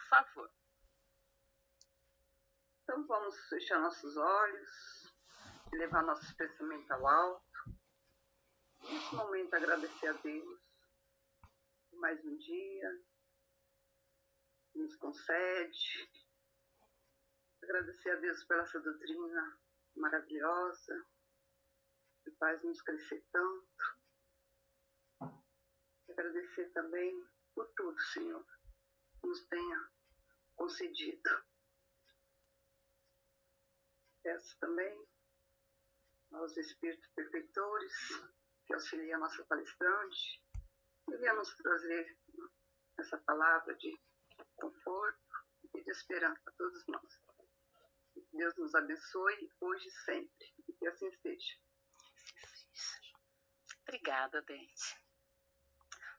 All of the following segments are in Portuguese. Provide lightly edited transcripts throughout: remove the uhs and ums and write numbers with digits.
favor. Então vamos fechar nossos olhos, levar nossos pensamentos ao alto. Nesse momento agradecer a Deus por mais um dia que nos concede. Agradecer a Deus pela essa doutrina maravilhosa, que faz nos crescer tanto. Agradecer também por tudo, Senhor, que nos tenha concedido. Peço também aos Espíritos Perfeitores que auxiliam a nossa palestrante, que venha nos trazer essa palavra de conforto e de esperança a todos nós. Que Deus nos abençoe hoje e sempre, e que assim seja. Obrigada, Dente.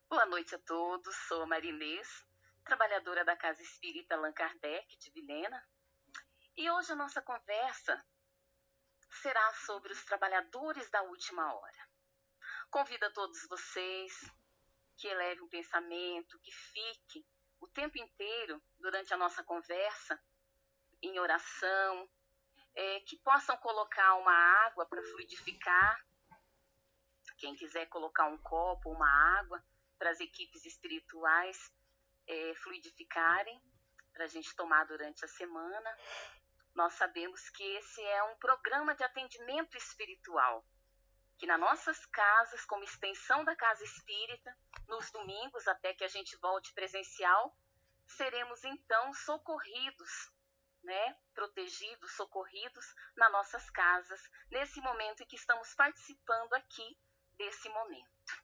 Boa noite a todos, sou a Marinês, trabalhadora da Casa Espírita Allan Kardec de Vilhena, e hoje a nossa conversa será sobre os trabalhadores da última hora. Convido a todos vocês que elevem um pensamento, que fique o tempo inteiro durante a nossa conversa em oração, que possam colocar uma água para fluidificar. Quem quiser colocar um copo, uma água, para as equipes espirituais fluidificarem, para a gente tomar durante a semana. Nós sabemos que esse é um programa de atendimento espiritual, que nas nossas casas, como extensão da Casa Espírita, nos domingos, até que a gente volte presencial, seremos então socorridos, protegidos, socorridos nas nossas casas, nesse momento em que estamos participando aqui desse momento.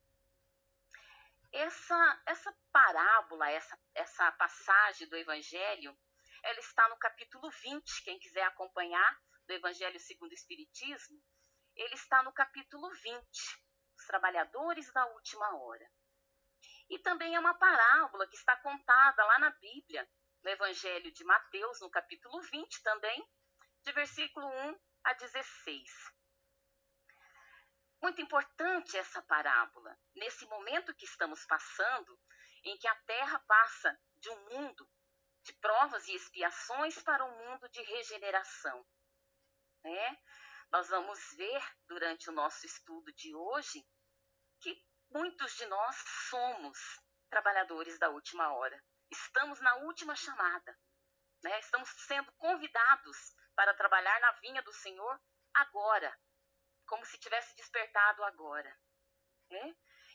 Essa parábola, essa passagem do Evangelho, ela está no capítulo 20, quem quiser acompanhar, do Evangelho segundo o Espiritismo, ele está no capítulo 20, os trabalhadores da última hora. E também é uma parábola que está contada lá na Bíblia, no Evangelho de Mateus, no capítulo 20 também, de versículo 1 a 16. Muito importante essa parábola, nesse momento que estamos passando, em que a Terra passa de um mundo de provas e expiações para um mundo de regeneração. Nós vamos ver, durante o nosso estudo de hoje, que muitos de nós somos trabalhadores da última hora. Estamos na última chamada. Estamos sendo convidados para trabalhar na vinha do Senhor agora, como se tivesse despertado agora.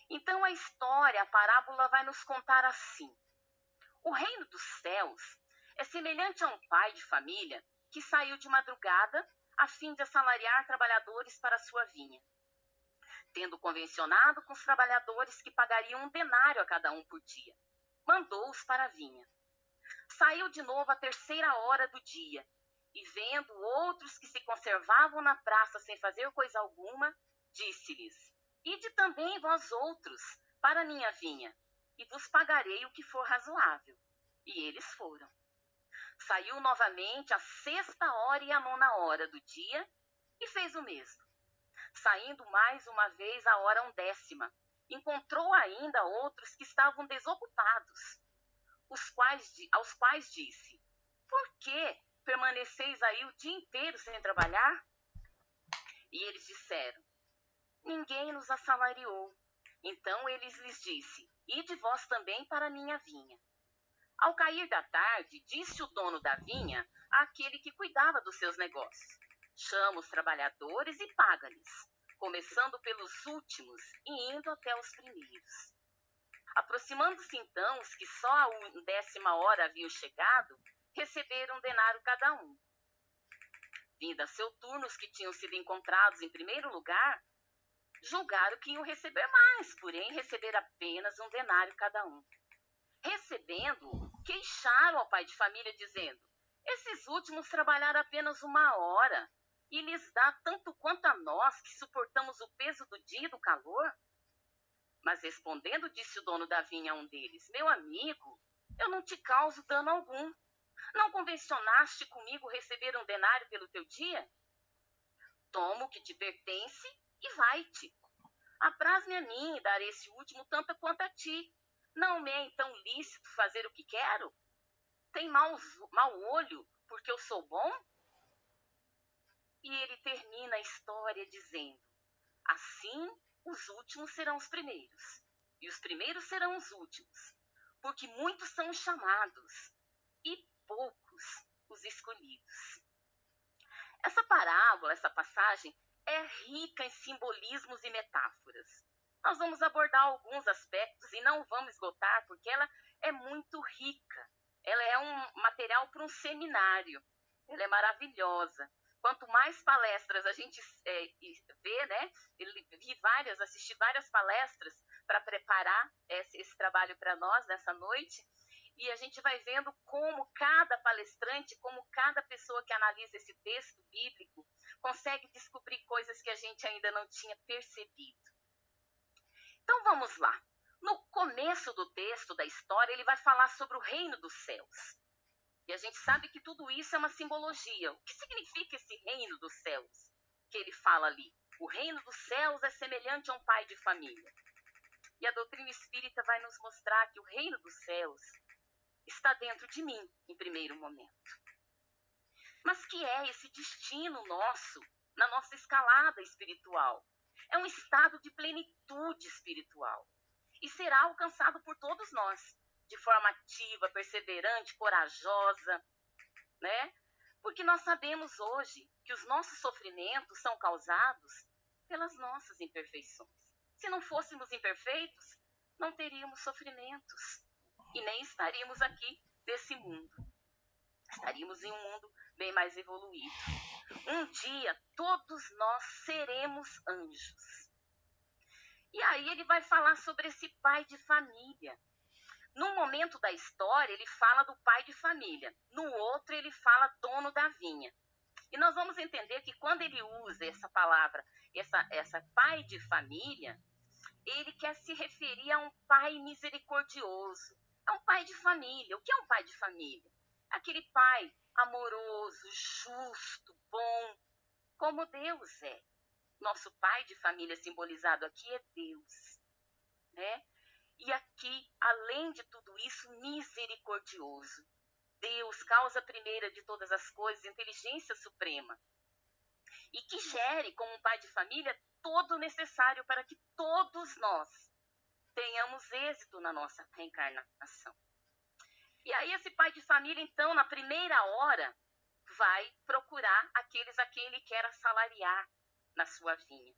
Então a história, a parábola vai nos contar assim. O reino dos céus é semelhante a um pai de família que saiu de madrugada a fim de assalariar trabalhadores para a sua vinha. Tendo convencionado com os trabalhadores que pagariam 1 denário a cada um por dia, mandou-os para a vinha. Saiu de novo à 3ª hora do dia, e vendo outros que se conservavam na praça sem fazer coisa alguma, disse-lhes: Ide também vós outros para a minha vinha, e vos pagarei o que for razoável. E eles foram. Saiu novamente à 6ª hora e à 9ª hora do dia, e fez o mesmo. Saindo mais uma vez à hora 11ª, encontrou ainda outros que estavam desocupados, aos quais disse: Por que permaneceis aí o dia inteiro sem trabalhar? E eles disseram: Ninguém nos assalariou. Então eles lhes disse: Ide vós também para a minha vinha. Ao cair da tarde, disse o dono da vinha àquele que cuidava dos seus negócios: Chama os trabalhadores e paga-lhes, começando pelos últimos e indo até os primeiros. Aproximando-se então os que só à 10ª hora haviam chegado, receberam 1 denário cada um. Vindo a seu turno os que tinham sido encontrados em primeiro lugar, julgaram que iam receber mais, porém receber apenas 1 denário cada um. Recebendo-o, queixaram ao pai de família, dizendo: Esses últimos trabalharam apenas 1 hora, e lhes dá tanto quanto a nós, que suportamos o peso do dia e do calor? Mas respondendo, disse o dono da vinha a um deles: Meu amigo, eu não te causo dano algum. Não convencionaste comigo receber 1 denário pelo teu dia? Toma o que te pertence e vai-te. Apraz-me a mim dar esse último tanto quanto a ti. Não me é então lícito fazer o que quero? Tem mau olho porque eu sou bom? E ele termina a história dizendo: assim os últimos serão os primeiros, e os primeiros serão os últimos, porque muitos são os chamados, e poucos os escolhidos. Essa parábola, essa passagem, é rica em simbolismos e metáforas. Nós vamos abordar alguns aspectos e não vamos esgotar, porque ela é muito rica. Ela é um material para um seminário. Ela é maravilhosa. Quanto mais palestras a gente vê, né? Assisti várias palestras para preparar esse trabalho para nós nessa noite. E a gente vai vendo como cada palestrante, como cada pessoa que analisa esse texto bíblico, consegue descobrir coisas que a gente ainda não tinha percebido. Então vamos lá. No começo do texto, da história, ele vai falar sobre o reino dos céus. E a gente sabe que tudo isso é uma simbologia. O que significa esse reino dos céus que ele fala ali? O reino dos céus é semelhante a um pai de família. E a doutrina espírita vai nos mostrar que o reino dos céus está dentro de mim, em primeiro momento. Mas que é esse destino nosso, na nossa escalada espiritual? É um estado de plenitude espiritual. E será alcançado por todos nós, de forma ativa, perseverante, corajosa, né? Porque nós sabemos hoje que os nossos sofrimentos são causados pelas nossas imperfeições. Se não fôssemos imperfeitos, não teríamos sofrimentos. E nem estaríamos aqui nesse mundo. Estaríamos em um mundo bem mais evoluído. Um dia, todos nós seremos anjos. E aí ele vai falar sobre esse pai de família. Num momento da história, ele fala do pai de família. No outro, ele fala dono da vinha. E nós vamos entender que quando ele usa essa palavra, essa pai de família, ele quer se referir a um pai misericordioso. É um pai de família. O que é um pai de família? Aquele pai amoroso, justo, bom, como Deus é. Nosso pai de família simbolizado aqui é Deus, né? E aqui, além de tudo isso, misericordioso. Deus, causa primeira de todas as coisas, inteligência suprema. E que gere, como um pai de família, todo o necessário para que todos nós tenhamos êxito na nossa reencarnação. E aí esse pai de família, então, na primeira hora, vai procurar aqueles a quem ele quer assalariar na sua vinha.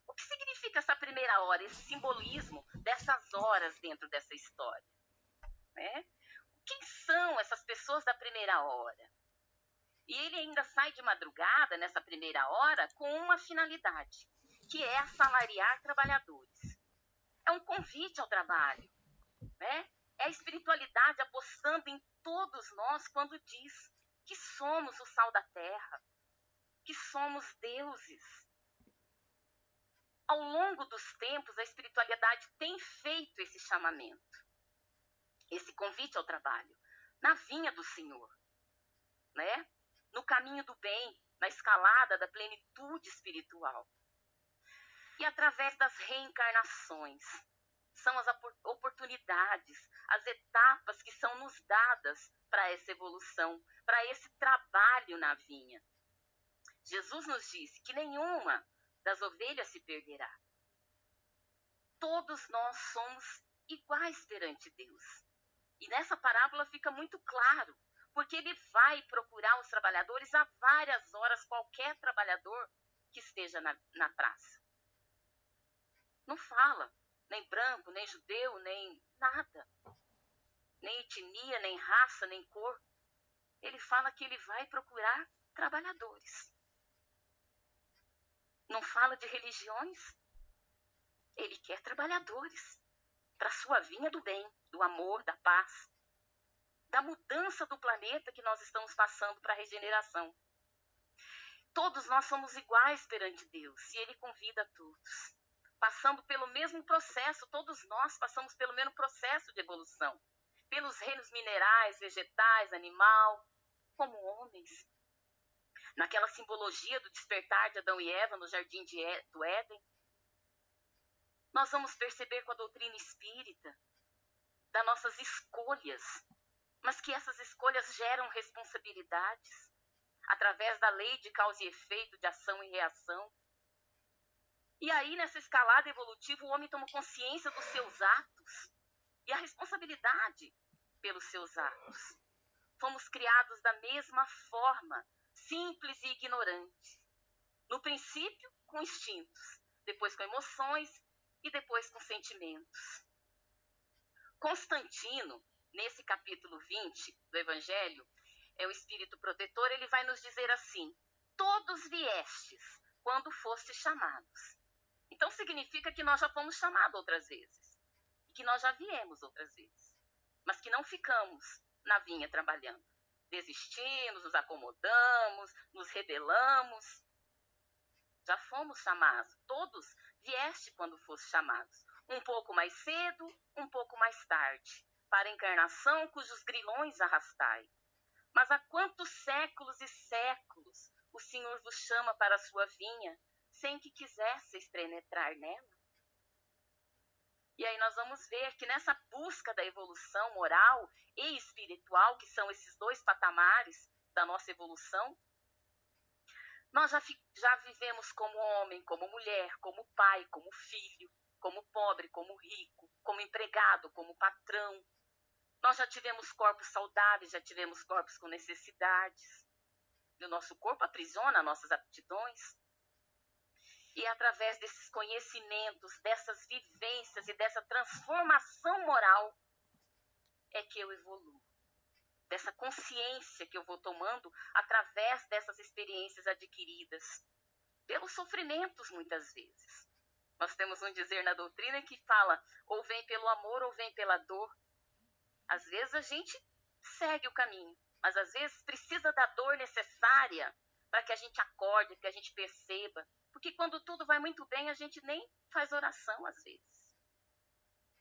O que significa essa primeira hora, esse simbolismo dessas horas dentro dessa história? Né? Quem são essas pessoas da primeira hora? E ele ainda sai de madrugada, nessa primeira hora, com uma finalidade, que é assalariar trabalhadores. É um convite ao trabalho, né? É a espiritualidade apostando em todos nós quando diz que somos o sal da terra, que somos deuses. Ao longo dos tempos, a espiritualidade tem feito esse chamamento, esse convite ao trabalho, na vinha do Senhor, né? No caminho do bem, na escalada da plenitude espiritual. E através das reencarnações, são as oportunidades, as etapas que são nos dadas para essa evolução, para esse trabalho na vinha. Jesus nos disse que nenhuma das ovelhas se perderá. Todos nós somos iguais perante Deus. E nessa parábola fica muito claro, porque ele vai procurar os trabalhadores a várias horas, qualquer trabalhador que esteja na praça. Não fala, nem branco, nem judeu, nem nada. Nem etnia, nem raça, nem cor. Ele fala que ele vai procurar trabalhadores. Não fala de religiões. Ele quer trabalhadores para a sua vinha do bem, do amor, da paz, da mudança do planeta que nós estamos passando para a regeneração. Todos nós somos iguais perante Deus e Ele convida a todos. Passando pelo mesmo processo, todos nós passamos pelo mesmo processo de evolução. Pelos reinos minerais, vegetais, animal, como homens. Naquela simbologia do despertar de Adão e Eva no jardim do Éden, nós vamos perceber com a doutrina espírita das nossas escolhas mas que essas escolhas geram responsabilidades através da lei de causa e efeito, de ação e reação. E aí, nessa escalada evolutiva, o homem toma consciência dos seus atos e a responsabilidade pelos seus atos. Fomos criados da mesma forma, simples e ignorante. No princípio, com instintos, depois com emoções e depois com sentimentos. Constantino, nesse capítulo 20 do Evangelho, é o Espírito Protetor, ele vai nos dizer assim: todos viestes quando fostes chamados. Então significa que nós já fomos chamados outras vezes, e que nós já viemos outras vezes, mas que não ficamos na vinha trabalhando. Desistimos, nos acomodamos, nos rebelamos. Já fomos chamados, todos vieste quando foste chamados. Um pouco mais cedo, um pouco mais tarde, para a encarnação cujos grilhões arrastai. Mas há quantos séculos e séculos o Senhor vos chama para a sua vinha, sem que quisesseis penetrar nela? E aí nós vamos ver que nessa busca da evolução moral e espiritual, que são esses dois patamares da nossa evolução, nós já vivemos como homem, como mulher, como pai, como filho, como pobre, como rico, como empregado, como patrão. Nós já tivemos corpos saudáveis, já tivemos corpos com necessidades. E o nosso corpo aprisiona nossas aptidões. E é através desses conhecimentos, dessas vivências e dessa transformação moral é que eu evoluo. Dessa consciência que eu vou tomando através dessas experiências adquiridas. Pelos sofrimentos, muitas vezes. Nós temos um dizer na doutrina que fala, ou vem pelo amor ou vem pela dor. Às vezes a gente segue o caminho, mas às vezes precisa da dor necessária para que a gente acorde, que a gente perceba. Porque quando tudo vai muito bem, a gente nem faz oração às vezes.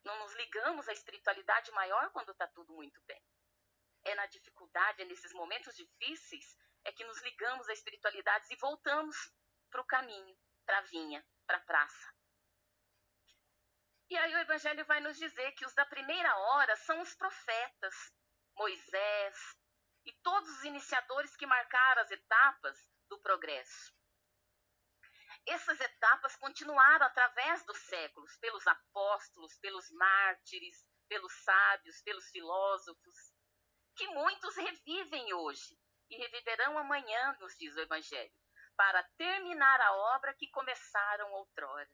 Não nos ligamos à espiritualidade maior quando está tudo muito bem. É na dificuldade, é nesses momentos difíceis, é que nos ligamos à espiritualidade e voltamos para o caminho, para a vinha, para a praça. E aí o Evangelho vai nos dizer que os da primeira hora são os profetas, Moisés e todos os iniciadores que marcaram as etapas do progresso. Essas etapas continuaram através dos séculos, pelos apóstolos, pelos mártires, pelos sábios, pelos filósofos, que muitos revivem hoje e reviverão amanhã, nos diz o Evangelho, para terminar a obra que começaram outrora.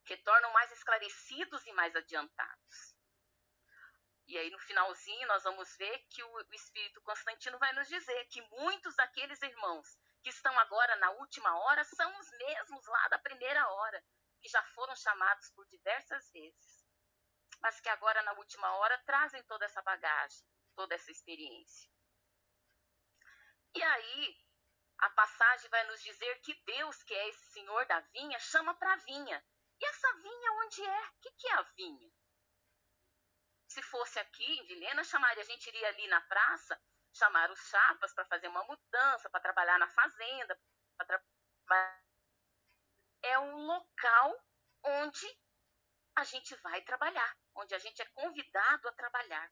Retornam mais esclarecidos e mais adiantados. E aí no finalzinho nós vamos ver que o Espírito Constantino vai nos dizer que muitos daqueles irmãos que estão agora na última hora são os mesmos lá da primeira hora, que já foram chamados por diversas vezes, mas que agora na última hora trazem toda essa bagagem, toda essa experiência. E aí a passagem vai nos dizer que Deus, que é esse Senhor da vinha, chama para a vinha. E essa vinha onde é? O que é a vinha? Se fosse aqui em Vilhena, a gente iria ali na praça, chamar os chapas para fazer uma mudança, para trabalhar na fazenda. É um local onde a gente vai trabalhar, onde a gente é convidado a trabalhar.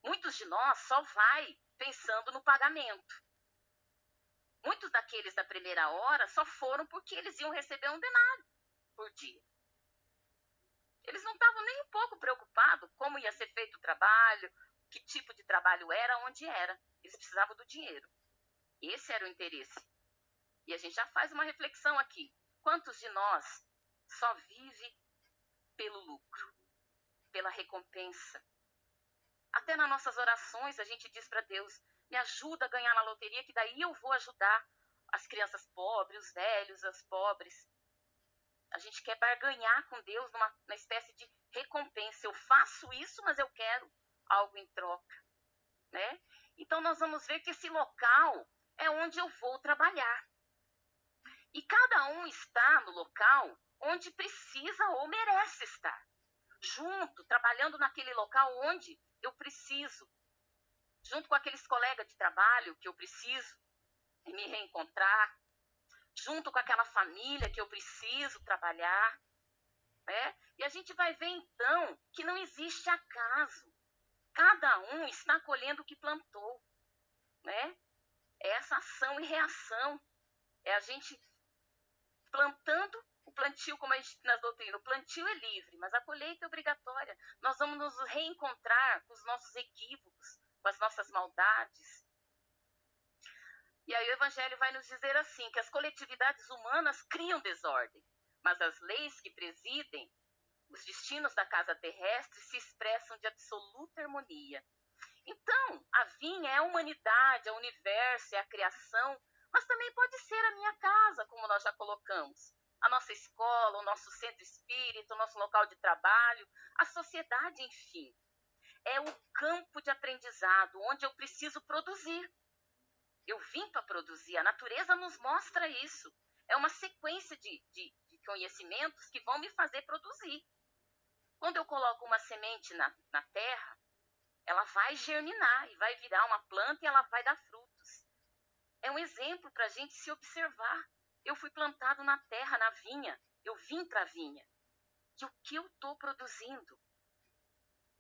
Muitos de nós só vai pensando no pagamento. Muitos daqueles da primeira hora só foram porque eles iam receber um denário por dia. Eles não estavam nem um pouco preocupados como ia ser feito o trabalho, que tipo de trabalho era, onde era. Eles precisavam do dinheiro. Esse era o interesse. E a gente já faz uma reflexão aqui. Quantos de nós só vive pelo lucro, pela recompensa? Até nas nossas orações a gente diz para Deus, me ajuda a ganhar na loteria, que daí eu vou ajudar as crianças pobres, os velhos, as pobres. A gente quer barganhar com Deus numa espécie de recompensa. Eu faço isso, mas eu quero algo em troca, né? Então nós vamos ver que esse local é onde eu vou trabalhar. E cada um está no local onde precisa ou merece estar. Junto, trabalhando naquele local onde eu preciso. Junto com aqueles colegas de trabalho que eu preciso me reencontrar. Junto com aquela família que eu preciso trabalhar, né? E a gente vai ver então que não existe acaso. Cada um está colhendo o que plantou, né? É essa ação e reação. É a gente plantando o plantio, como a gente na doutrina. O plantio é livre, mas a colheita é obrigatória. Nós vamos nos reencontrar com os nossos equívocos, com as nossas maldades. E aí o Evangelho vai nos dizer assim, que as coletividades humanas criam desordem, mas as leis que presidem os destinos da casa terrestre se expressam de absoluta harmonia. Então, a vinha é a humanidade, é o universo, é a criação, mas também pode ser a minha casa, como nós já colocamos. A nossa escola, o nosso centro espírita, o nosso local de trabalho, a sociedade, enfim. É o campo de aprendizado, onde eu preciso produzir. Eu vim para produzir, a natureza nos mostra isso. É uma sequência de conhecimentos que vão me fazer produzir. Quando eu coloco uma semente na terra, ela vai germinar e vai virar uma planta e ela vai dar frutos. É um exemplo para a gente se observar. Eu fui plantado na terra, na vinha. Eu vim para a vinha. E o que eu estou produzindo?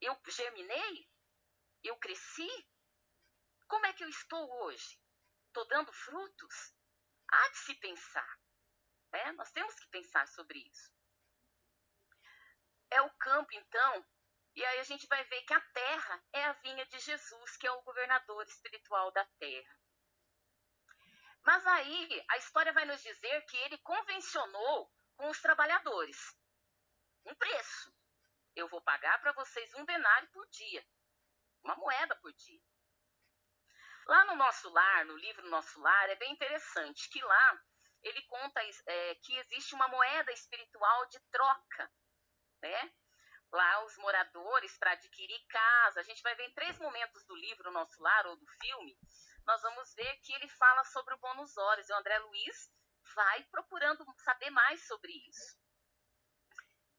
Eu germinei? Eu cresci? Como é que eu estou hoje? Estou dando frutos? Há de se pensar. Né? Nós temos que pensar sobre isso. É o campo, então, e aí a gente vai ver que a terra é a vinha de Jesus, que é o governador espiritual da terra. Mas aí a história vai nos dizer que ele convencionou com os trabalhadores um preço. Eu vou pagar para vocês 1 denário por dia, uma moeda por dia. Lá no Nosso Lar, no livro Nosso Lar, é bem interessante que lá ele conta que existe uma moeda espiritual de troca, né? Lá os moradores, para adquirir casa, a gente vai ver em 3 momentos do livro Nosso Lar ou do filme, nós vamos ver que ele fala sobre o bônus horas, e o André Luiz vai procurando saber mais sobre isso.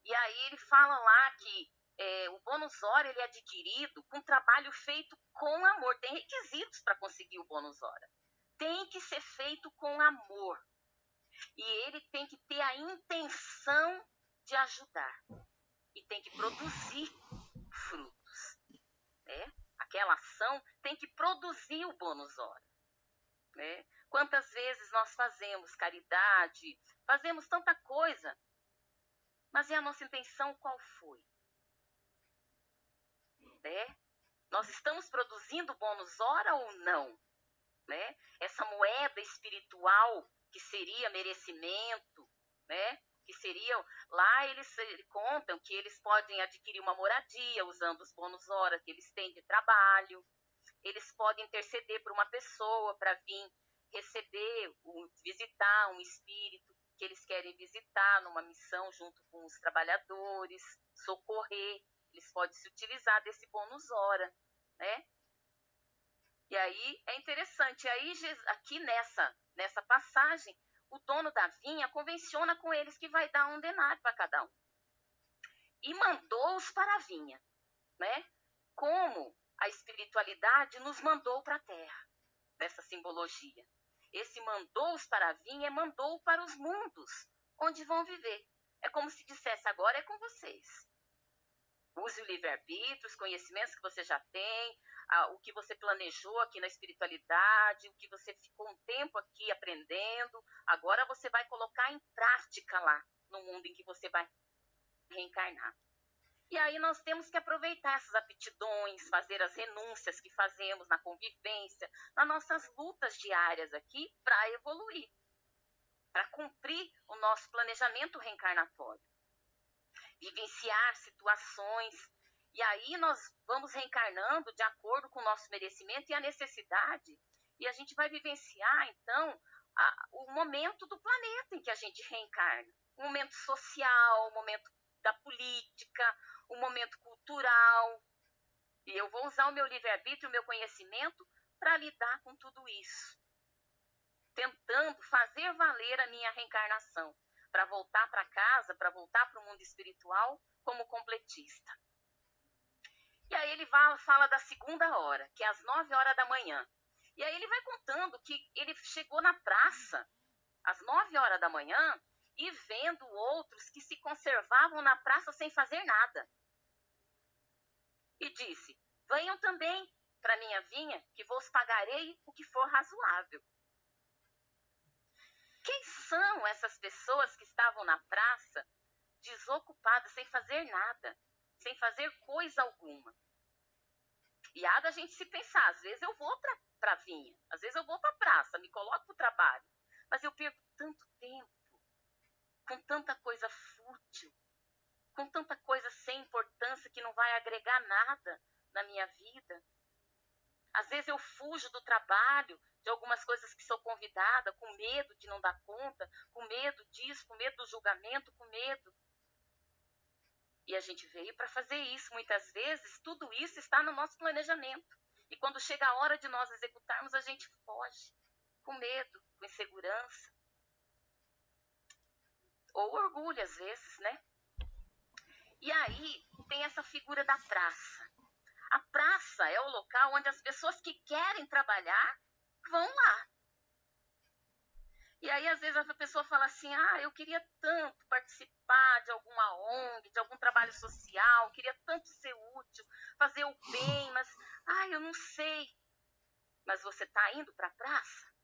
E aí ele fala lá que o bônus hora ele é adquirido com trabalho feito com amor. Tem requisitos para conseguir o bônus hora. Tem que ser feito com amor. E ele tem que ter a intenção de ajudar. E tem que produzir frutos. Né? Aquela ação tem que produzir o bônus hora. Né? Quantas vezes nós fazemos caridade, fazemos tanta coisa, mas e a nossa intenção qual foi? Né? Nós estamos produzindo bônus hora ou não? Né? Essa moeda espiritual que seria merecimento, né? Que seriam, lá eles contam que eles podem adquirir uma moradia usando os bônus hora que eles têm de trabalho, eles podem interceder por uma pessoa para vir receber, visitar um espírito que eles querem visitar numa missão junto com os trabalhadores, socorrer, eles podem se utilizar desse bônus hora, né? E aí é interessante, aí aqui nessa passagem, o dono da vinha convenciona com eles que vai dar 1 denário para cada um. E mandou-os para a vinha, né? Como a espiritualidade nos mandou para a terra, nessa simbologia. Esse mandou-os para a vinha, mandou para os mundos, onde vão viver. É como se dissesse, agora é com vocês. Use o livre-arbítrio, os conhecimentos que você já tem, o que você planejou aqui na espiritualidade, o que você ficou um tempo aqui aprendendo, agora você vai colocar em prática lá, no mundo em que você vai reencarnar. E aí nós temos que aproveitar essas aptidões, fazer as renúncias que fazemos na convivência, nas nossas lutas diárias aqui, para evoluir, para cumprir o nosso planejamento reencarnatório. Vivenciar situações, e aí nós vamos reencarnando de acordo com o nosso merecimento e a necessidade, e a gente vai vivenciar, então, o momento do planeta em que a gente reencarna. O momento social, o momento da política, o momento cultural. E eu vou usar o meu livre-arbítrio, o meu conhecimento, para lidar com tudo isso. Tentando fazer valer a minha reencarnação, para voltar para casa, para voltar para o mundo espiritual como completista. E aí ele fala da 2ª hora, que é às 9 horas da manhã. E aí ele vai contando que ele chegou na praça às 9 horas da manhã e vendo outros que se conservavam na praça sem fazer nada. E disse, Venham também para minha vinha, que vos pagarei o que for razoável. Quem são essas pessoas que estavam na praça, desocupadas, sem fazer nada, sem fazer coisa alguma? E há da gente se pensar, às vezes eu vou para a vinha, às vezes eu vou para a praça, me coloco para o trabalho, mas eu perco tanto tempo, com tanta coisa fútil, com tanta coisa sem importância que não vai agregar nada na minha vida. Às vezes eu fujo do trabalho, de algumas coisas que sou convidada, com medo de não dar conta, com medo disso, com medo do julgamento, com medo. E a gente veio para fazer isso. Muitas vezes, tudo isso está no nosso planejamento. E quando chega a hora de nós executarmos, a gente foge, com medo, com insegurança. Ou orgulho, às vezes, né? E aí, tem essa figura da praça. A praça é o local onde as pessoas que querem trabalhar vão lá. E aí, às vezes, a pessoa fala assim, eu queria tanto participar de alguma ONG, de algum trabalho social, queria tanto ser útil, fazer o bem, mas, eu não sei. Mas você está indo para a praça?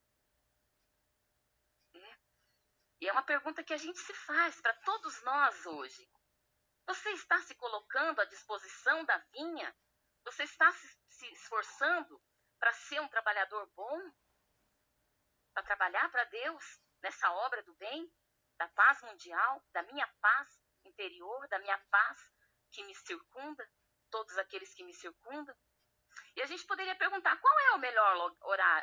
E é uma pergunta que a gente se faz para todos nós hoje. Você está se colocando à disposição da vinha? Você está se esforçando para ser um trabalhador bom? Para trabalhar para Deus nessa obra do bem, da paz mundial, da minha paz interior, da minha paz que me circunda, todos aqueles que me circundam? E a gente poderia perguntar, qual é o melhor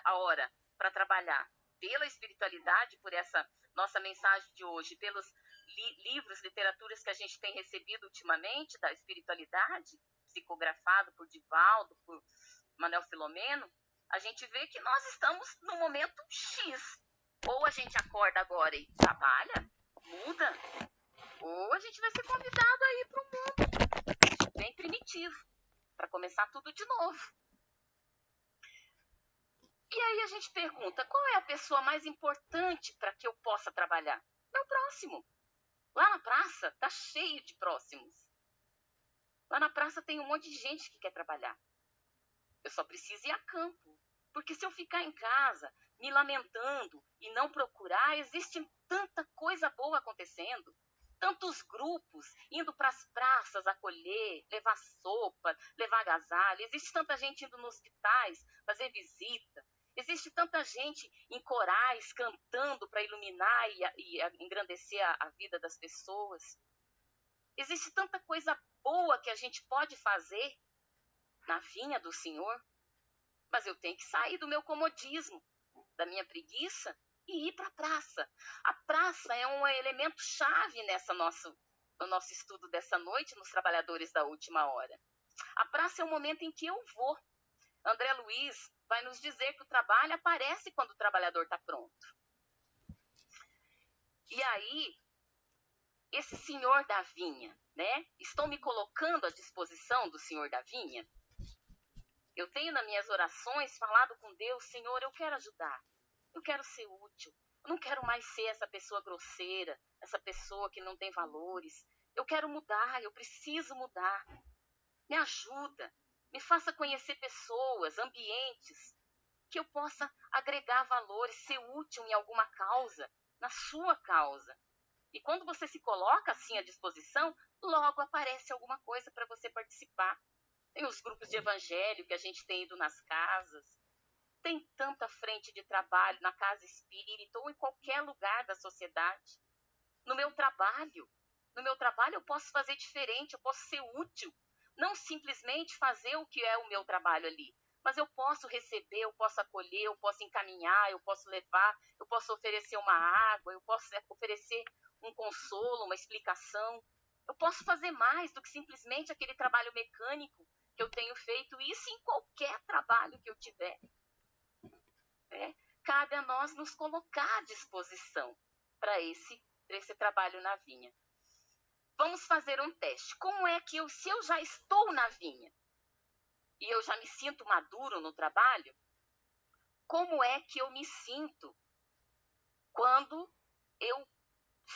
a hora para trabalhar? Pela espiritualidade, por essa nossa mensagem de hoje, pelos livros, literaturas que a gente tem recebido ultimamente da espiritualidade, psicografado por Divaldo, por Manuel Filomeno, a gente vê que nós estamos no momento X. Ou a gente acorda agora e trabalha, muda, ou a gente vai ser convidado a ir para um mundo bem primitivo, para começar tudo de novo. E aí a gente pergunta, qual é a pessoa mais importante para que eu possa trabalhar? Meu próximo. Lá na praça está cheio de próximos. Lá na praça tem um monte de gente que quer trabalhar. Eu só preciso ir a campo. Porque se eu ficar em casa, me lamentando e não procurar, existe tanta coisa boa acontecendo. Tantos grupos indo para as praças acolher, levar sopa, levar agasalho. Existe tanta gente indo nos hospitais fazer visita. Existe tanta gente em corais cantando para iluminar e engrandecer a vida das pessoas. Existe tanta coisa boa que a gente pode fazer na vinha do Senhor. Mas eu tenho que sair do meu comodismo, da minha preguiça e ir para a praça. A praça é um elemento chave no nosso estudo dessa noite, nos Trabalhadores da Última Hora. A praça é o momento em que eu vou. André Luiz vai nos dizer que o trabalho aparece quando o trabalhador está pronto. E aí, esse senhor da vinha, né? Estou me colocando à disposição do senhor da vinha? Eu tenho nas minhas orações falado com Deus, Senhor, eu quero ajudar, eu quero ser útil, eu não quero mais ser essa pessoa grosseira, essa pessoa que não tem valores. Eu quero mudar, eu preciso mudar. Me ajuda, me faça conhecer pessoas, ambientes, que eu possa agregar valores, ser útil em alguma causa, na sua causa. E quando você se coloca assim à disposição, logo aparece alguma coisa para você participar. Tem os grupos de evangelho que a gente tem ido nas casas. Tem tanta frente de trabalho na casa espírita ou em qualquer lugar da sociedade. No meu trabalho eu posso fazer diferente, eu posso ser útil. Não simplesmente fazer o que é o meu trabalho ali, mas eu posso receber, eu posso acolher, eu posso encaminhar, eu posso levar, eu posso oferecer uma água, eu posso oferecer um consolo, uma explicação. Eu posso fazer mais do que simplesmente aquele trabalho mecânico que eu tenho feito, isso em qualquer trabalho que eu tiver. Cabe a nós nos colocar à disposição para esse trabalho na vinha. Vamos fazer um teste. Como é que se eu já estou na vinha e eu já me sinto maduro no trabalho, como é que eu me sinto quando eu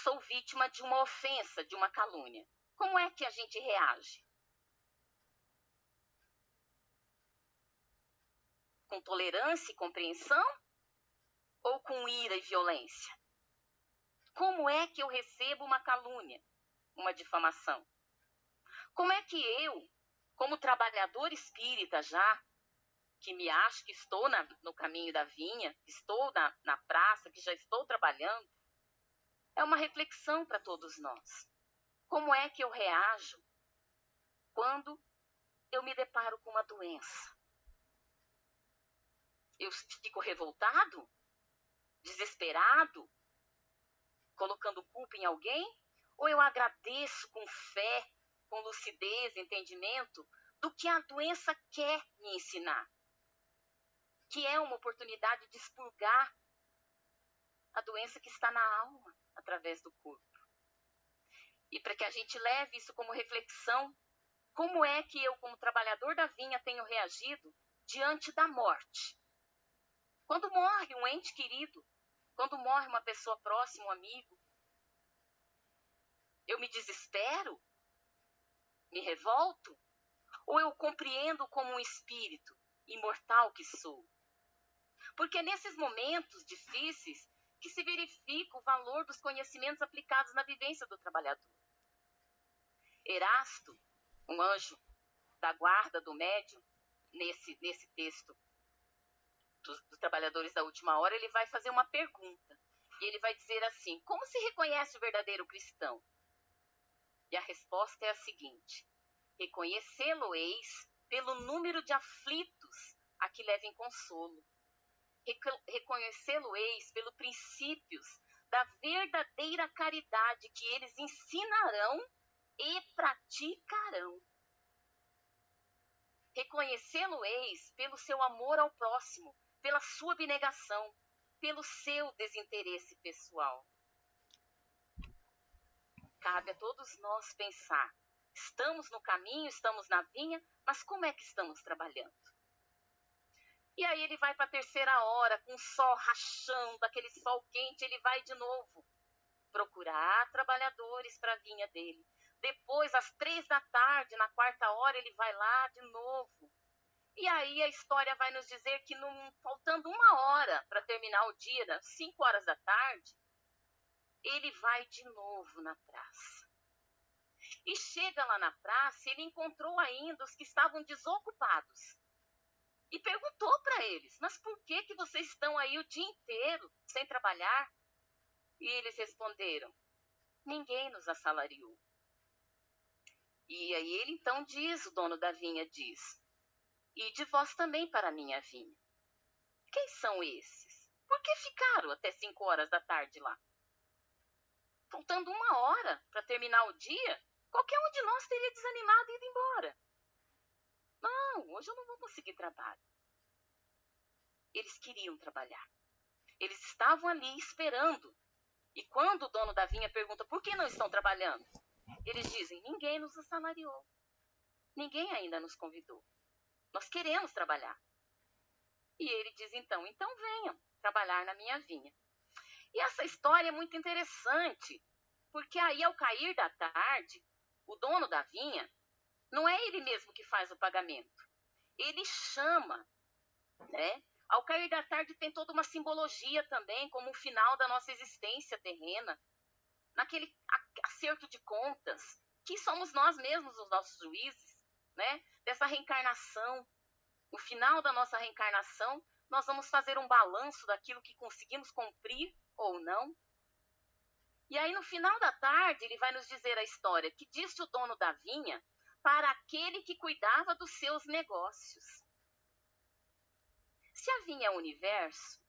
sou vítima de uma ofensa, de uma calúnia? Como é que a gente reage? Com tolerância e compreensão? Ou com ira e violência? Como é que eu recebo uma calúnia, uma difamação? Como é que eu, como trabalhador espírita já, que me acho que estou no caminho da vinha, que estou na praça, que já estou trabalhando, é uma reflexão para todos nós. Como é que eu reajo quando eu me deparo com uma doença? Eu fico revoltado? Desesperado? Colocando culpa em alguém? Ou eu agradeço com fé, com lucidez, entendimento, do que a doença quer me ensinar? Que é uma oportunidade de expurgar a doença que está na alma, através do corpo. E para que a gente leve isso como reflexão, como é que eu, como trabalhador da vinha, tenho reagido diante da morte? Quando morre um ente querido, quando morre uma pessoa próxima, um amigo, eu me desespero? Me revolto? Ou eu compreendo como um espírito imortal que sou? Porque é nesses momentos difíceis que se verifica o valor dos conhecimentos aplicados na vivência do trabalhador. Erasto, um anjo da guarda do médium, nesse texto dos trabalhadores da última hora, ele vai fazer uma pergunta. E ele vai dizer assim: como se reconhece o verdadeiro cristão? E a resposta é a seguinte: reconhecê-lo-eis pelo número de aflitos a que levem consolo. Reconhecê-lo-eis pelos princípios da verdadeira caridade que eles ensinarão e praticarão. Reconhecê-lo-eis pelo seu amor ao próximo, pela sua abnegação, pelo seu desinteresse pessoal. Cabe a todos nós pensar, estamos no caminho, estamos na vinha, mas como é que estamos trabalhando? E aí ele vai para a terceira hora, com o sol rachando, aquele sol quente, ele vai de novo procurar trabalhadores para a vinha dele. Depois, às 3 da tarde, na quarta hora, ele vai lá de novo. E aí a história vai nos dizer que faltando 1 hora para terminar o dia, às 5 horas da tarde, ele vai de novo na praça. E chega lá na praça, ele encontrou ainda os que estavam desocupados. E perguntou para eles: mas por que vocês estão aí o dia inteiro sem trabalhar? E eles responderam: ninguém nos assalariou. E aí ele então diz, o dono da vinha diz: ide vós também para a minha vinha. Quem são esses? Por que ficaram até 5 horas da tarde lá? Faltando 1 hora para terminar o dia, qualquer um de nós teria desanimado e ido embora. Não, hoje eu não vou conseguir trabalho. Eles queriam trabalhar. Eles estavam ali esperando. E quando o dono da vinha pergunta por que não estão trabalhando, eles dizem: ninguém nos assalariou. Ninguém ainda nos convidou. Nós queremos trabalhar. E ele diz então venham trabalhar na minha vinha. E essa história é muito interessante, porque aí ao cair da tarde, o dono da vinha, não é ele mesmo que faz o pagamento. Ele chama, né? Ao cair da tarde tem toda uma simbologia também, como o final da nossa existência terrena, naquele acerto de contas, que somos nós mesmos os nossos juízes, né? Dessa reencarnação. No final da nossa reencarnação, nós vamos fazer um balanço daquilo que conseguimos cumprir ou não. E aí, no final da tarde, ele vai nos dizer a história que disse o dono da vinha para aquele que cuidava dos seus negócios. Se a vinha é o universo,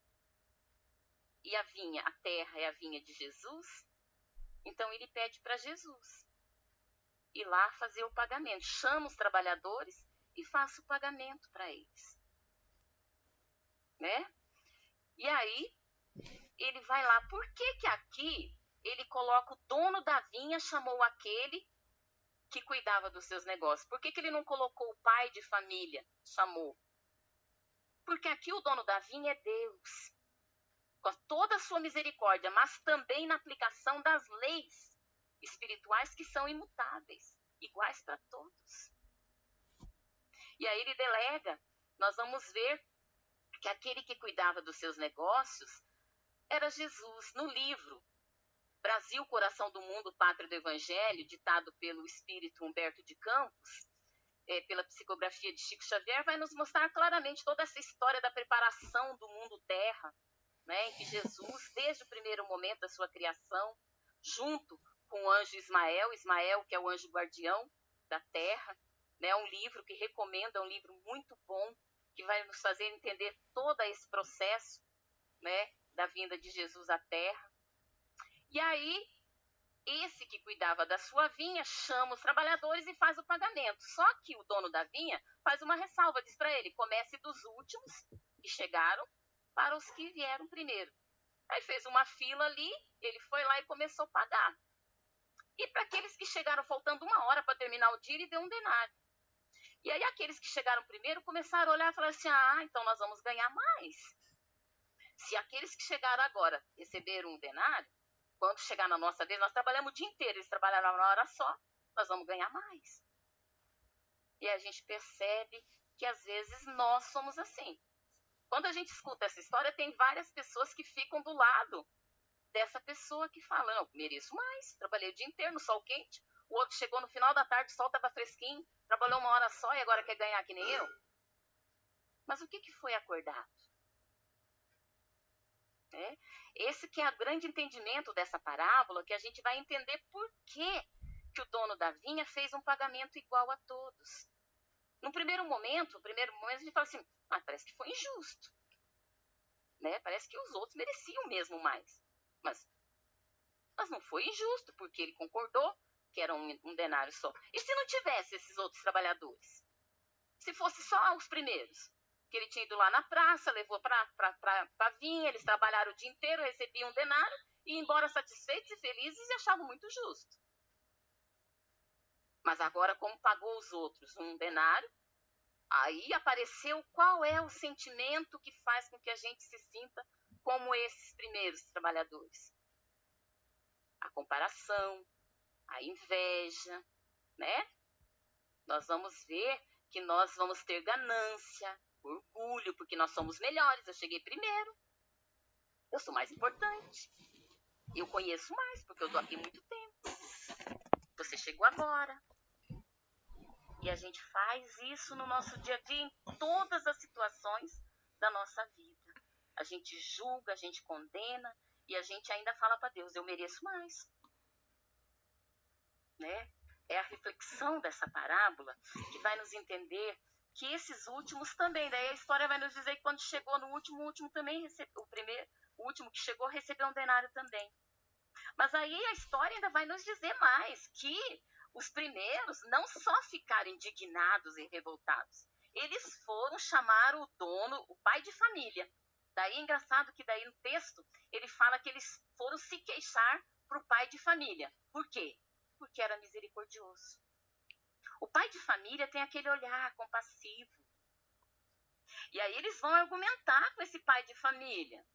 e a vinha, a terra, é a vinha de Jesus, então ele pede para Jesus ir lá fazer o pagamento. Chama os trabalhadores e faça o pagamento para eles. Né? E aí, ele vai lá. Por que aqui ele coloca o dono da vinha, chamou aquele que cuidava dos seus negócios? Por que ele não colocou o pai de família, chamou? Porque aqui o dono da vinha é Deus, com toda a sua misericórdia, mas também na aplicação das leis espirituais que são imutáveis, iguais para todos. E aí ele delega, nós vamos ver que aquele que cuidava dos seus negócios era Jesus. No livro Brasil, Coração do Mundo, Pátria do Evangelho, ditado pelo espírito Humberto de Campos, pela psicografia de Chico Xavier, vai nos mostrar claramente toda essa história da preparação do mundo terra, né, em que Jesus, desde o primeiro momento da sua criação, junto com o anjo Ismael, que é o anjo guardião da terra, né, um livro que recomendo, é um livro muito bom, que vai nos fazer entender todo esse processo, né, da vinda de Jesus à terra. E aí, esse que cuidava da sua vinha chama os trabalhadores e faz o pagamento. Só que o dono da vinha faz uma ressalva, diz para ele, comece dos últimos que chegaram para os que vieram primeiro. Aí fez uma fila ali, ele foi lá e começou a pagar. E para aqueles que chegaram faltando 1 hora para terminar o dia, ele deu 1 denário. E aí aqueles que chegaram primeiro começaram a olhar e falaram assim, então nós vamos ganhar mais. Se aqueles que chegaram agora receberam 1 denário, quando chegar na nossa vez, nós trabalhamos o dia inteiro, eles trabalharam 1 hora só, nós vamos ganhar mais. E a gente percebe que às vezes nós somos assim. Quando a gente escuta essa história, tem várias pessoas que ficam do lado dessa pessoa que fala, não, mereço mais, trabalhei o dia inteiro no sol quente, o outro chegou no final da tarde, o sol estava fresquinho, trabalhou 1 hora só e agora quer ganhar que nem eu. Mas o que foi acordado? Esse que é o grande entendimento dessa parábola, que a gente vai entender por que o dono da vinha fez um pagamento igual a todos. No primeiro momento a gente fala assim, parece que foi injusto, né? Parece que os outros mereciam mesmo mais, mas não foi injusto, porque ele concordou que era um denário só. E se não tivesse esses outros trabalhadores? Se fosse só os primeiros? Que ele tinha ido lá na praça, levou para a vinha, eles trabalharam o dia inteiro, recebiam 1 denário, e iam embora satisfeitos e felizes e achavam muito justo. Mas agora, como pagou os outros 1 denário, aí apareceu qual é o sentimento que faz com que a gente se sinta como esses primeiros trabalhadores. A comparação, a inveja, né? Nós vamos ver que nós vamos ter ganância, orgulho, porque nós somos melhores, eu cheguei primeiro, eu sou mais importante, eu conheço mais, porque eu estou aqui há muito tempo, você chegou agora. E a gente faz isso no nosso dia a dia, em todas as situações da nossa vida. A gente julga, a gente condena, e a gente ainda fala para Deus, eu mereço mais. Né? É a reflexão dessa parábola que vai nos entender que esses últimos também, daí a história vai nos dizer que quando chegou no último, o último também recebeu, o último que chegou recebeu 1 denário também. Mas aí a história ainda vai nos dizer mais, que os primeiros não só ficaram indignados e revoltados, eles foram chamar o dono, o pai de família. Daí é engraçado que daí no texto ele fala que eles foram se queixar para o pai de família. Por quê? Porque era misericordioso. O pai de família tem aquele olhar compassivo. E aí eles vão argumentar com esse pai de família.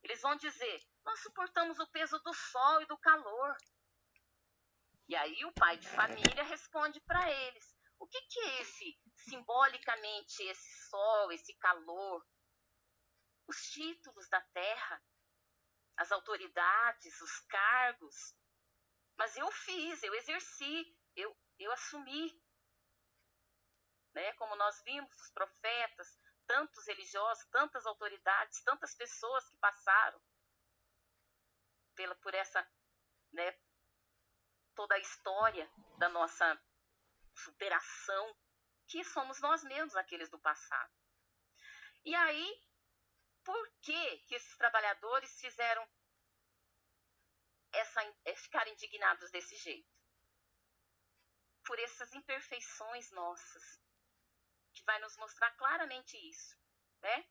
Eles vão dizer, nós suportamos o peso do sol e do calor. E aí o pai de família responde para eles, o que é simbolicamente, esse sol, esse calor? Os títulos da terra, as autoridades, os cargos. Mas eu fiz, eu exerci, eu assumi. Né? Como nós vimos, os profetas, tantos religiosos, tantas autoridades, tantas pessoas que passaram por essa, né, toda a história da nossa superação, que somos nós mesmos, aqueles do passado. E aí, por que esses trabalhadores fizeram ficar indignados desse jeito? Por essas imperfeições nossas, que vai nos mostrar claramente isso, né?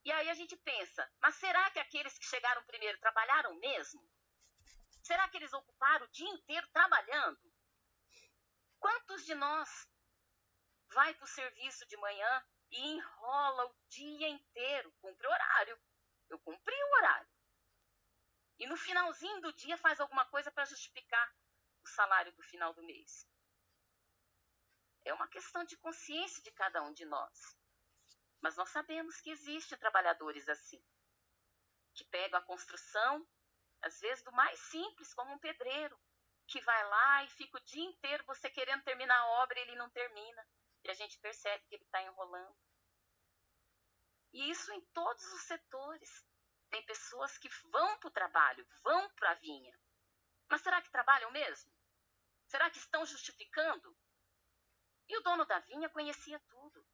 E aí a gente pensa, mas será que aqueles que chegaram primeiro trabalharam mesmo? Será que eles ocuparam o dia inteiro trabalhando? Quantos de nós vai para o serviço de manhã e enrola o dia inteiro, cumpre o horário? Eu cumpri o horário. E no finalzinho do dia faz alguma coisa para justificar o salário do final do mês. É uma questão de consciência de cada um de nós. Mas nós sabemos que existem trabalhadores assim, que pegam a construção, às vezes do mais simples, como um pedreiro, que vai lá e fica o dia inteiro você querendo terminar a obra e ele não termina. E a gente percebe que ele está enrolando. E isso em todos os setores. Tem pessoas que vão para o trabalho, vão para a vinha. Mas será que trabalham mesmo? Será que estão justificando? E o dono da vinha conhecia tudo.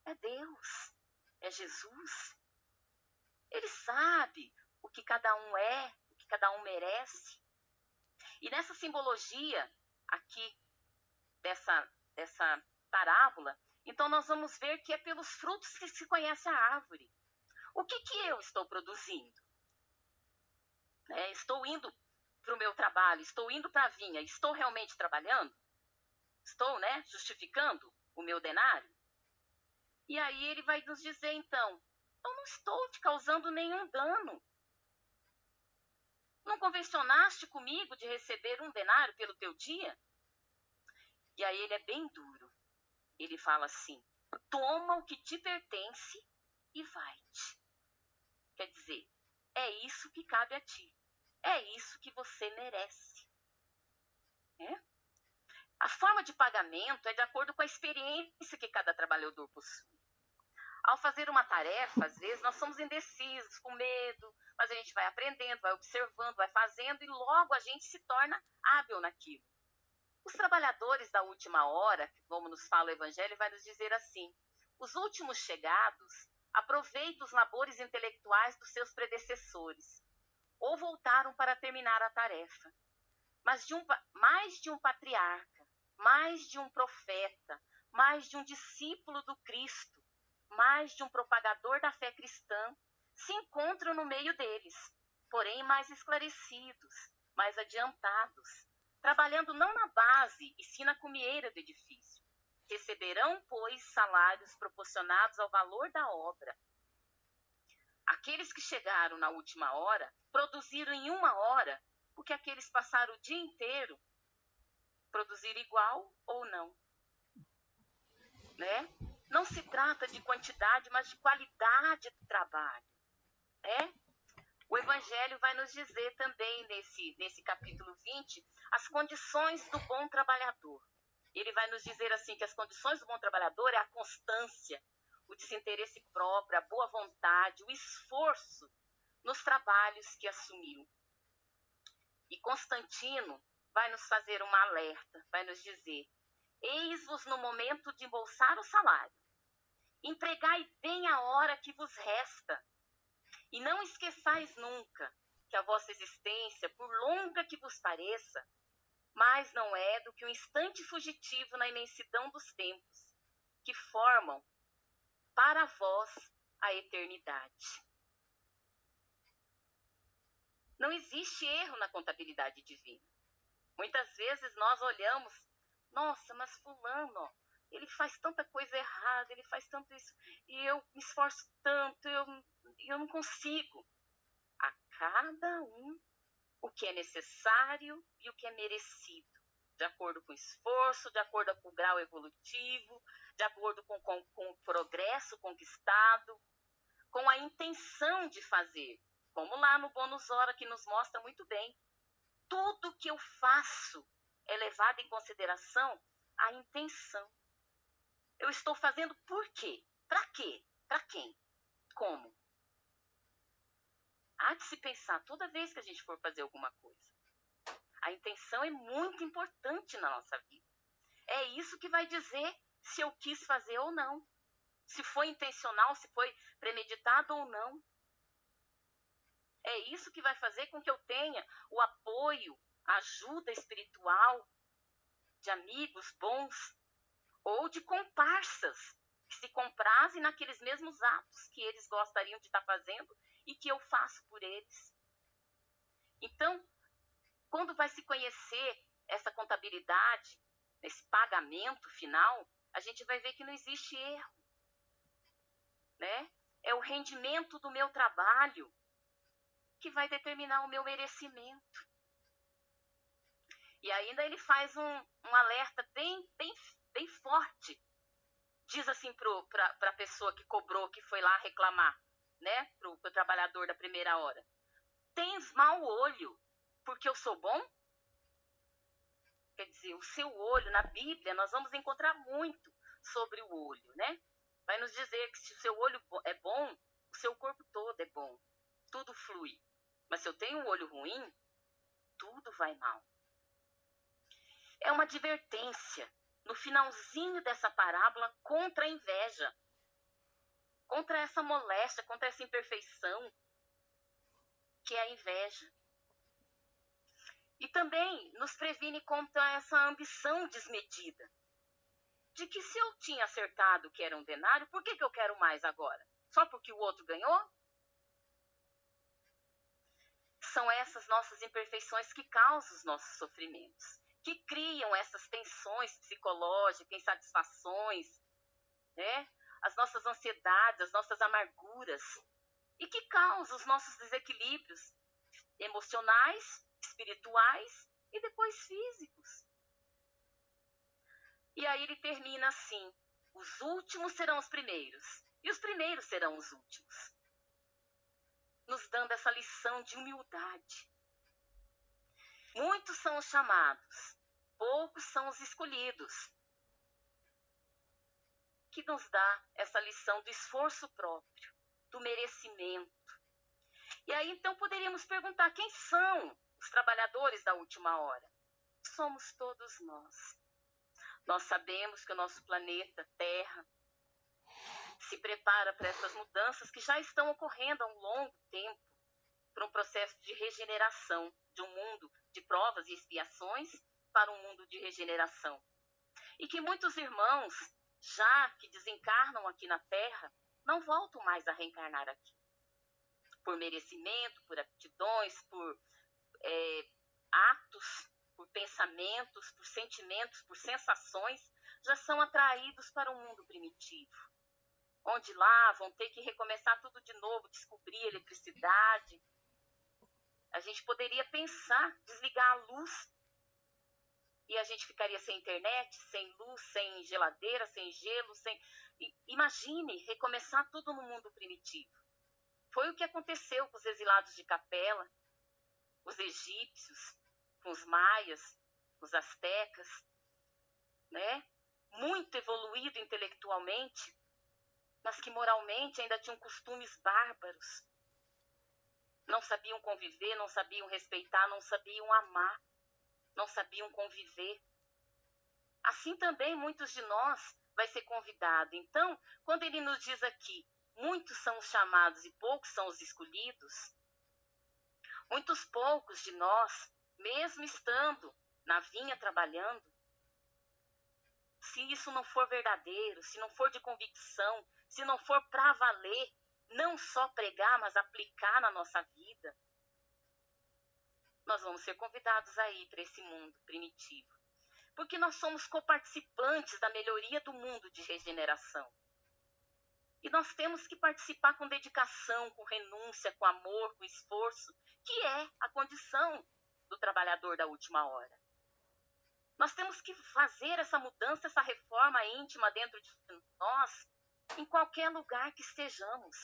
É Deus, é Jesus. Ele sabe o que cada um é, o que cada um merece. E nessa simbologia aqui, dessa parábola, então nós vamos ver que é pelos frutos que se conhece a árvore. O que eu estou produzindo? Estou indo para o meu trabalho, estou indo para a vinha, estou realmente trabalhando? Estou, justificando o meu denário? E aí ele vai nos dizer, então, eu não estou te causando nenhum dano. Não convencionaste comigo de receber um denário pelo teu dia? E aí ele é bem duro. Ele fala assim, toma o que te pertence e vai-te. Quer dizer, é isso que cabe a ti. É isso que você merece. A forma de pagamento é de acordo com a experiência que cada trabalhador possui. Ao fazer uma tarefa, às vezes nós somos indecisos, com medo, mas a gente vai aprendendo, vai observando, vai fazendo e logo a gente se torna hábil naquilo. Os trabalhadores da última hora, como nos fala o Evangelho, vai nos dizer assim, os últimos chegados aproveitam os labores intelectuais dos seus predecessores, ou voltaram para terminar a tarefa. Mas mais de um patriarca, mais de um profeta, mais de um discípulo do Cristo, mais de um propagador da fé cristã, se encontram no meio deles, porém mais esclarecidos, mais adiantados, trabalhando não na base, e sim na cumieira do edifício. Receberão, pois, salários proporcionados ao valor da obra. Aqueles que chegaram na última hora produziram em uma hora o que aqueles passaram o dia inteiro produzir igual ou não. Não se trata de quantidade, mas de qualidade do trabalho. O Evangelho vai nos dizer também, nesse capítulo 20, as condições do bom trabalhador. Ele vai nos dizer assim que as condições do bom trabalhador é a constância, o desinteresse próprio, a boa vontade, o esforço nos trabalhos que assumiu. E Constantino vai nos fazer uma alerta, vai nos dizer, eis-vos no momento de embolsar o salário, empregai bem a hora que vos resta, e não esqueçais nunca que a vossa existência, por longa que vos pareça, mais não é do que um instante fugitivo na imensidão dos tempos, que formam para vós a eternidade. Não existe erro na contabilidade divina. Muitas vezes nós olhamos, nossa, mas fulano, ele faz tanta coisa errada, ele faz tanto isso, e eu me esforço tanto, eu não consigo. A cada um o que é necessário e o que é merecido, de acordo com o esforço, de acordo com o grau evolutivo, de acordo com o progresso conquistado, com a intenção de fazer, como lá no Bônus Hora, que nos mostra muito bem. Tudo que eu faço é levado em consideração a intenção. Eu estou fazendo por quê? Para quê? Para quem? Como? Há de se pensar toda vez que a gente for fazer alguma coisa. A intenção é muito importante na nossa vida. É isso que vai dizer se eu quis fazer ou não. Se foi intencional, se foi premeditado ou não. É isso que vai fazer com que eu tenha o apoio, a ajuda espiritual de amigos bons ou de comparsas que se comprazem naqueles mesmos atos que eles gostariam de estar fazendo e que eu faço por eles. Então, quando vai se conhecer essa contabilidade, esse pagamento final, a gente vai ver que não existe erro. É o rendimento do meu trabalho que vai determinar o meu merecimento. E ainda ele faz um alerta bem forte diz assim para a pessoa que cobrou, que foi lá reclamar, né, pro trabalhador da primeira hora: tens mau olho porque eu sou bom? Quer dizer, o seu olho, na Bíblia, nós vamos encontrar muito sobre o olho, né? Vai nos dizer que se o seu olho é bom, o seu corpo todo é bom. Tudo flui. Mas se eu tenho um olho ruim, tudo vai mal. É uma advertência no finalzinho dessa parábola contra a inveja, contra essa moléstia, contra essa imperfeição que é a inveja. E também nos previne contra essa ambição desmedida, de que se eu tinha acertado que era um denário, por que eu quero mais agora? Só porque o outro ganhou? São essas nossas imperfeições que causam os nossos sofrimentos, que criam essas tensões psicológicas, insatisfações, né? As nossas ansiedades, as nossas amarguras, e que causam os nossos desequilíbrios emocionais, espirituais e depois físicos. E aí ele termina assim: os últimos serão os primeiros, e os primeiros serão os últimos. Nos dando essa lição de humildade. Muitos são os chamados, poucos são os escolhidos. Que nos dá essa lição do esforço próprio, do merecimento. E aí então poderíamos perguntar: quem são os trabalhadores da última hora? Somos todos nós. Nós sabemos que o nosso planeta Terra se prepara para essas mudanças que já estão ocorrendo há um longo tempo, para um processo de regeneração, de um mundo de provas e expiações para um mundo de regeneração. E que muitos irmãos, já que desencarnam aqui na Terra, não voltam mais a reencarnar aqui. Por merecimento, por aptidões, por atos, por pensamentos, por sentimentos, por sensações, já são atraídos para o mundo primitivo, onde lá vão ter que recomeçar tudo de novo, descobrir eletricidade. A gente poderia pensar, desligar a luz, e a gente ficaria sem internet, sem luz, sem geladeira, sem gelo, sem... Imagine recomeçar tudo no mundo primitivo. Foi o que aconteceu com os exilados de Capela, os egípcios, com os maias, os astecas, né? Muito evoluído intelectualmente, mas que moralmente ainda tinham costumes bárbaros. Não sabiam conviver, não sabiam respeitar, não sabiam amar, não sabiam conviver. Assim também muitos de nós vai ser convidado. Então, quando ele nos diz aqui, muitos são os chamados e poucos são os escolhidos, muitos poucos de nós, mesmo estando na vinha trabalhando, se isso não for verdadeiro, se não for de convicção, se não for para valer, não só pregar, mas aplicar na nossa vida, nós vamos ser convidados a ir para esse mundo primitivo. Porque nós somos coparticipantes da melhoria do mundo de regeneração. E nós temos que participar com dedicação, com renúncia, com amor, com esforço, que é a condição do trabalhador da última hora. Nós temos que fazer essa mudança, essa reforma íntima dentro de nós, em qualquer lugar que estejamos.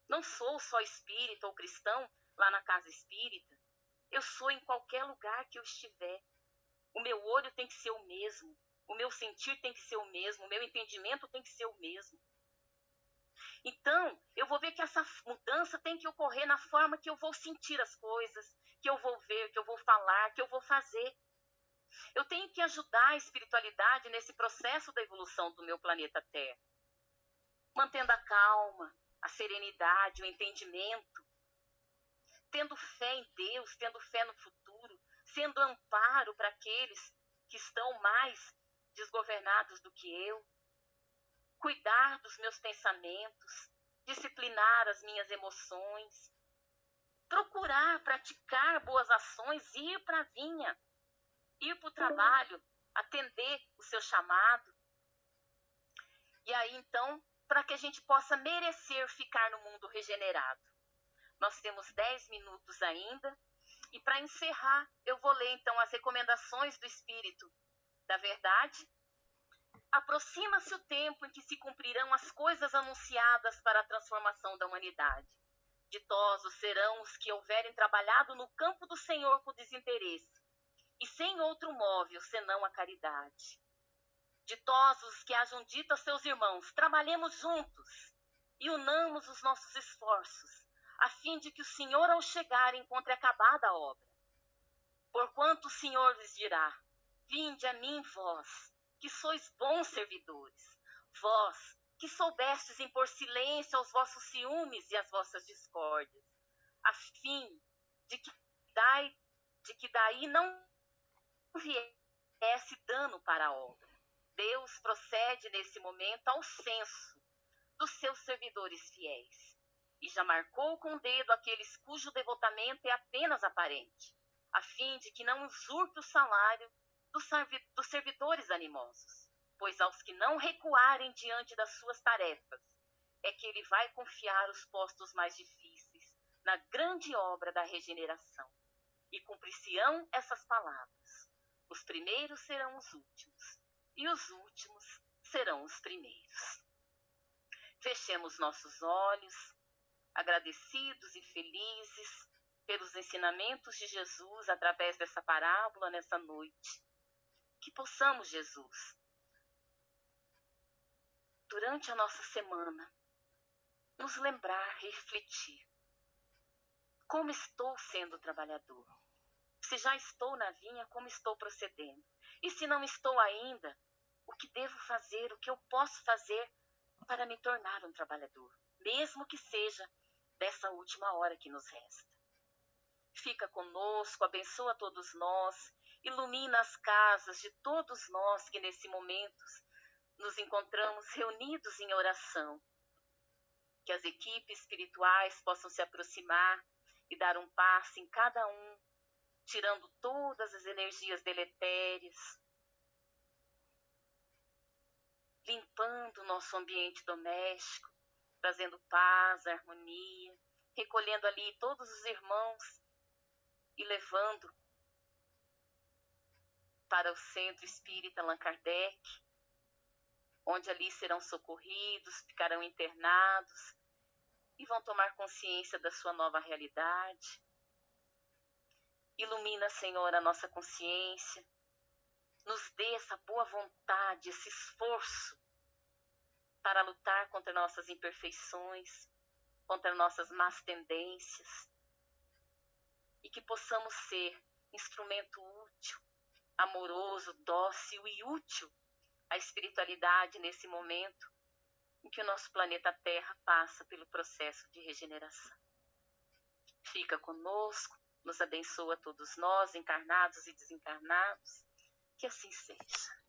Não sou só espírita ou cristão lá na casa espírita. Eu sou em qualquer lugar que eu estiver. O meu olho tem que ser o mesmo. O meu sentir tem que ser o mesmo. O meu entendimento tem que ser o mesmo. Então, eu vou ver que essa mudança tem que ocorrer na forma que eu vou sentir as coisas, que eu vou ver, que eu vou falar, que eu vou fazer. Eu tenho que ajudar a espiritualidade nesse processo da evolução do meu planeta Terra. Mantendo a calma, a serenidade, o entendimento, tendo fé em Deus, tendo fé no futuro, sendo amparo para aqueles que estão mais desgovernados do que eu, cuidar dos meus pensamentos, disciplinar as minhas emoções, procurar praticar boas ações, ir para a vinha, ir para o trabalho, atender o seu chamado. E aí, então, para que a gente possa merecer ficar no mundo regenerado. Nós temos 10 minutos ainda. E para encerrar, eu vou ler, então, as recomendações do Espírito da Verdade, Aproxima-se o tempo em que se cumprirão as coisas anunciadas para a transformação da humanidade. Ditosos serão os que houverem trabalhado no campo do Senhor com desinteresse, e sem outro móvel senão a caridade. Ditosos os que hajam dito a seus irmãos: trabalhemos juntos e unamos os nossos esforços, a fim de que o Senhor, ao chegar, encontre acabada a obra. Porquanto o Senhor lhes dirá: vinde a mim, vós, que sois bons servidores, vós, que soubestes impor silêncio aos vossos ciúmes e às vossas discórdias, a fim de que daí não viesse dano para a obra. Deus procede nesse momento ao censo dos seus servidores fiéis, e já marcou com o dedo aqueles cujo devotamento é apenas aparente, a fim de que não usurpe o salário dos servidores animosos, pois aos que não recuarem diante das suas tarefas, é que ele vai confiar os postos mais difíceis na grande obra da regeneração. E cumprir-se-ão essas palavras: os primeiros serão os últimos, e os últimos serão os primeiros. Fechemos nossos olhos, agradecidos e felizes pelos ensinamentos de Jesus através dessa parábola nessa noite. Que possamos, Jesus, durante a nossa semana, nos lembrar, refletir. Como estou sendo trabalhador? Se já estou na vinha, como estou procedendo? E se não estou ainda, o que devo fazer, o que eu posso fazer para me tornar um trabalhador, mesmo que seja dessa última hora que nos resta? Fica conosco, abençoa todos nós, ilumina as casas de todos nós que nesse momento nos encontramos reunidos em oração. Que as equipes espirituais possam se aproximar e dar um passe em cada um, tirando todas as energias deletérias, limpando o nosso ambiente doméstico, trazendo paz, harmonia, recolhendo ali todos os irmãos e levando para o Centro Espírita Allan Kardec, onde ali serão socorridos, ficarão internados e vão tomar consciência da sua nova realidade. Ilumina, Senhor, a nossa consciência, nos dê essa boa vontade, esse esforço para lutar contra nossas imperfeições, contra nossas más tendências, e que possamos ser instrumento útil, amoroso, dócil e útil à espiritualidade nesse momento em que o nosso planeta Terra passa pelo processo de regeneração. Fica conosco, nos abençoa todos nós, encarnados e desencarnados, que assim seja.